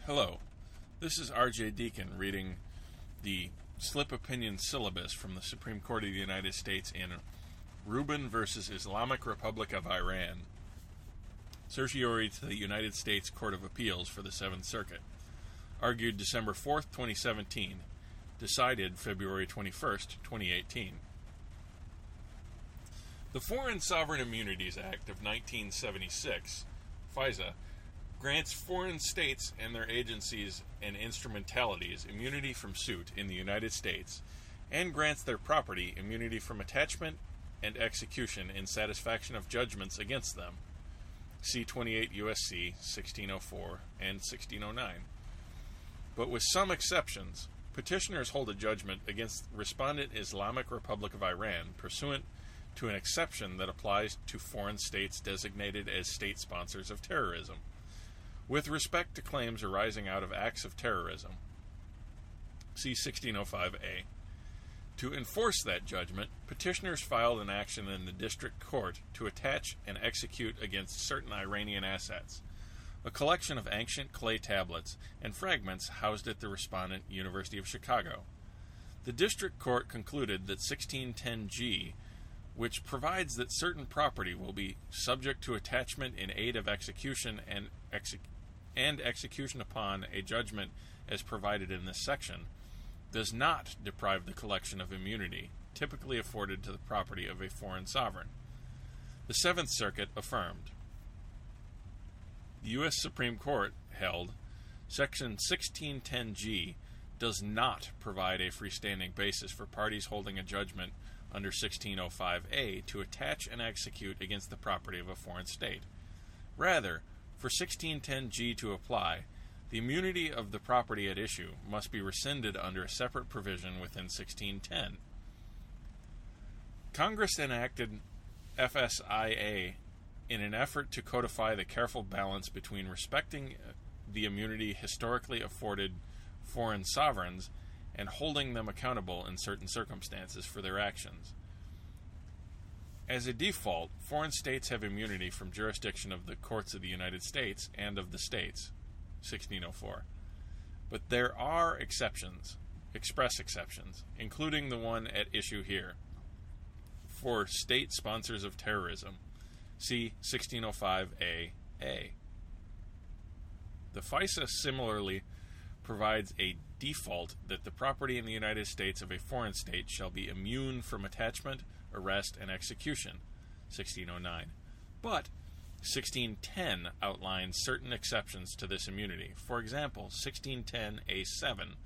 Hello, this is R.J. Deacon reading the slip opinion syllabus from the Supreme Court of the United States in Rubin versus Islamic Republic of Iran, certiorari to the United States Court of Appeals for the Seventh Circuit, argued December 4th, 2017, decided February 21st, 2018. The Foreign Sovereign Immunities Act of 1976, FSIA, grants foreign states and their agencies and instrumentalities immunity from suit in the United States, and grants their property immunity from attachment and execution in satisfaction of judgments against them. See 28 U.S.C. 1604 and 1609. But with some exceptions, petitioners hold a judgment against Respondent Islamic Republic of Iran pursuant to an exception that applies to foreign states designated as state sponsors of terrorism, with respect to claims arising out of acts of terrorism. See 1605A. To enforce that judgment, petitioners filed an action in the district court to attach and execute against certain Iranian assets, a collection of ancient clay tablets and fragments housed at the respondent University of Chicago. The district court concluded that 1610G, which provides that certain property will be subject to attachment in aid of execution and execution upon a judgment as provided in this section, does not deprive the collection of immunity typically afforded to the property of a foreign sovereign. The Seventh Circuit affirmed. The U.S. Supreme Court held Section 1610G does not provide a freestanding basis for parties holding a judgment under 1605A to attach and execute against the property of a foreign state. Rather, for 1610G to apply, the immunity of the property at issue must be rescinded under a separate provision within 1610. Congress enacted FSIA in an effort to codify the careful balance between respecting the immunity historically afforded foreign sovereigns and holding them accountable in certain circumstances for their actions. As a default, foreign states have immunity from jurisdiction of the courts of the United States and of the states, 1604. But there are exceptions, express exceptions, including the one at issue here, for state sponsors of terrorism, see 1605A. The FSIA similarly provides a default that the property in the United States of a foreign state shall be immune from attachment, arrest, and execution, 1609. But 1610 outlines certain exceptions to this immunity. For example, 1610A7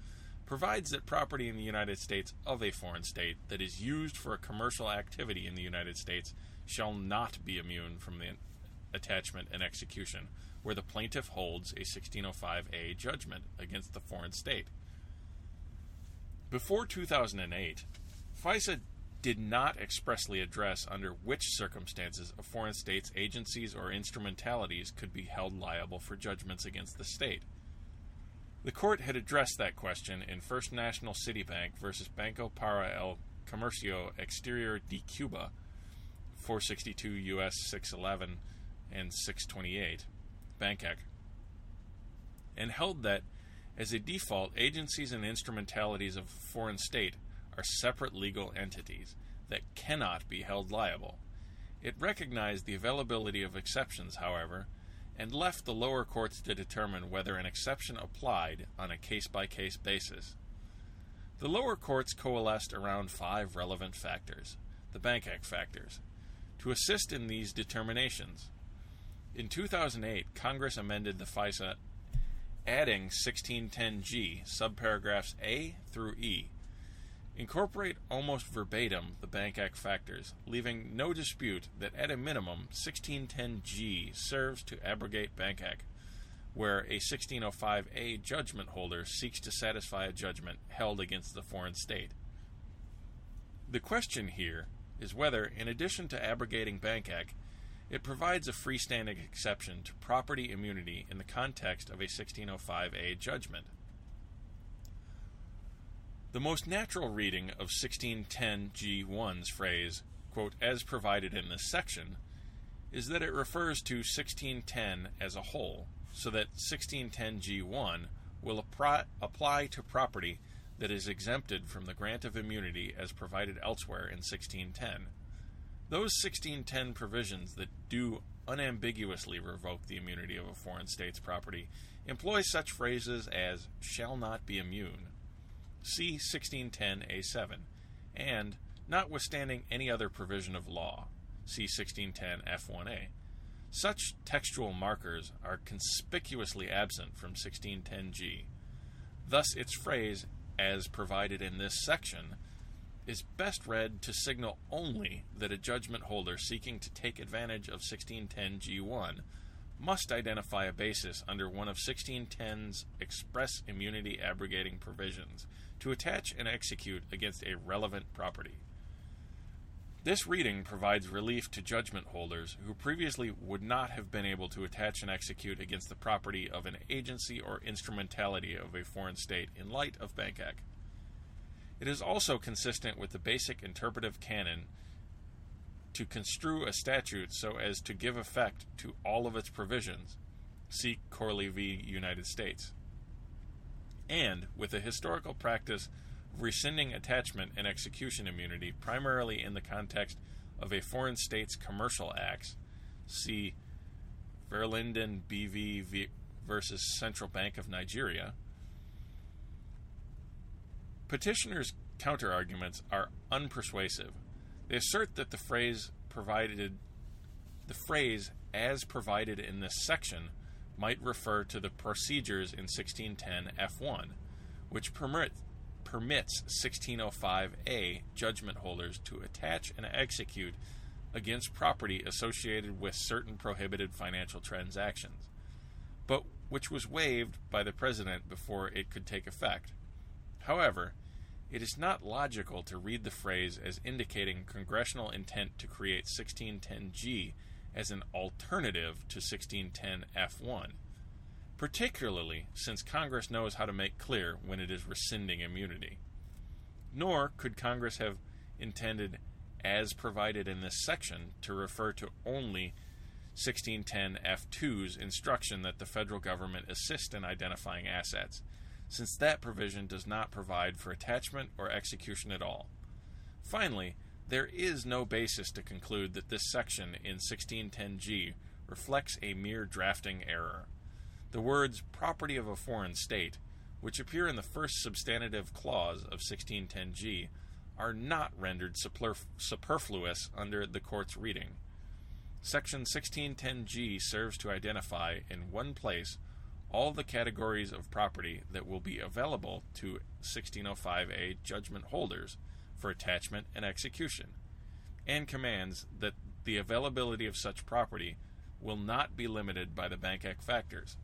provides that property in the United States of a foreign state that is used for a commercial activity in the United States shall not be immune from the attachment and execution, where the plaintiff holds a 1605A judgment against the foreign state. Before 2008, FSIA did not expressly address under which circumstances a foreign state's agencies or instrumentalities could be held liable for judgments against the state. The court had addressed that question in First National Citibank versus Banco para el Comercio Exterior de Cuba, 462 U.S. 611 and 628, Bancac, and held that, as a default, agencies and instrumentalities of a foreign state are separate legal entities that cannot be held liable. It recognized the availability of exceptions, however, and left the lower courts to determine whether an exception applied on a case-by-case basis. The lower courts coalesced around 5 relevant factors, the Bancac factors, to assist in these determinations. In 2008, Congress amended the FSIA, adding 1610G, subparagraphs A through E, incorporate almost verbatim the Bancac factors, leaving no dispute that at a minimum 1610G serves to abrogate Bancac, where a 1605A judgment holder seeks to satisfy a judgment held against the foreign state. The question here is whether, in addition to abrogating Bancac, it provides a freestanding exception to property immunity in the context of a 1605A judgment. The most natural reading of 1610G1's phrase, quote, as provided in this section, is that it refers to 1610 as a whole, so that 1610G1 will apply to property that is exempted from the grant of immunity as provided elsewhere in 1610. Those 1610 provisions that do unambiguously revoke the immunity of a foreign state's property employ such phrases as shall not be immune, see 1610A7, and notwithstanding any other provision of law, see 1610F1A. Such textual markers are conspicuously absent from 1610G. Thus, its phrase, as provided in this section, is best read to signal only that a judgment holder seeking to take advantage of 1610G1 must identify a basis under one of 1610's express immunity abrogating provisions to attach and execute against a relevant property. This reading provides relief to judgment holders who previously would not have been able to attach and execute against the property of an agency or instrumentality of a foreign state in light of Bank Act. It is also consistent with the basic interpretive canon to construe a statute so as to give effect to all of its provisions, see Corley v. United States, and with the historical practice of rescinding attachment and execution immunity primarily in the context of a foreign state's commercial acts, see Verlinden BV versus Central Bank of Nigeria. Petitioners' counterarguments are unpersuasive. They assert that the phrase as provided in this section might refer to the procedures in 1610 F1, which permits 1605A judgment holders to attach and execute against property associated with certain prohibited financial transactions, but which was waived by the President before it could take effect. However, it is not logical to read the phrase as indicating congressional intent to create 1610G as an alternative to 1610 F1, particularly since Congress knows how to make clear when it is rescinding immunity. Nor could Congress have intended, as provided in this section, to refer to only 1610 F2's instruction that the federal government assist in identifying assets, since that provision does not provide for attachment or execution at all. Finally, there is no basis to conclude that this section in 1610G reflects a mere drafting error. The words property of a foreign state, which appear in the first substantive clause of 1610G, are not rendered superfluous under the court's reading. Section 1610G serves to identify in one place all the categories of property that will be available to 1605A judgment holders for attachment and execution, and commands that the availability of such property will not be limited by the Bank Act factors.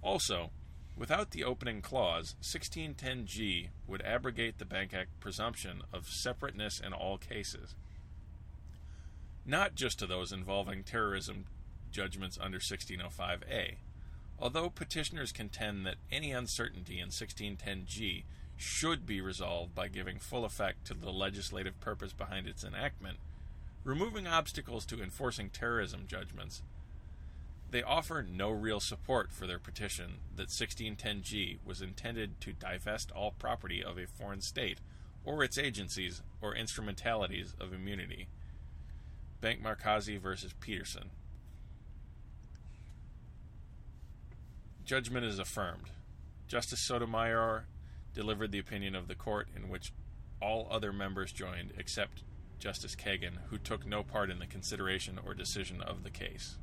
Also, without the opening clause, 1610G would abrogate the Bank Act presumption of separateness in all cases, not just to those involving terrorism judgments under 1605A. Although petitioners contend that any uncertainty in 1610G should be resolved by giving full effect to the legislative purpose behind its enactment, removing obstacles to enforcing terrorism judgments, they offer no real support for their petition that 1610G was intended to divest all property of a foreign state or its agencies or instrumentalities of immunity. Bank Markazi versus Peterson. Judgment is affirmed. Justice Sotomayor delivered the opinion of the court in which all other members joined except Justice Kagan, who took no part in the consideration or decision of the case.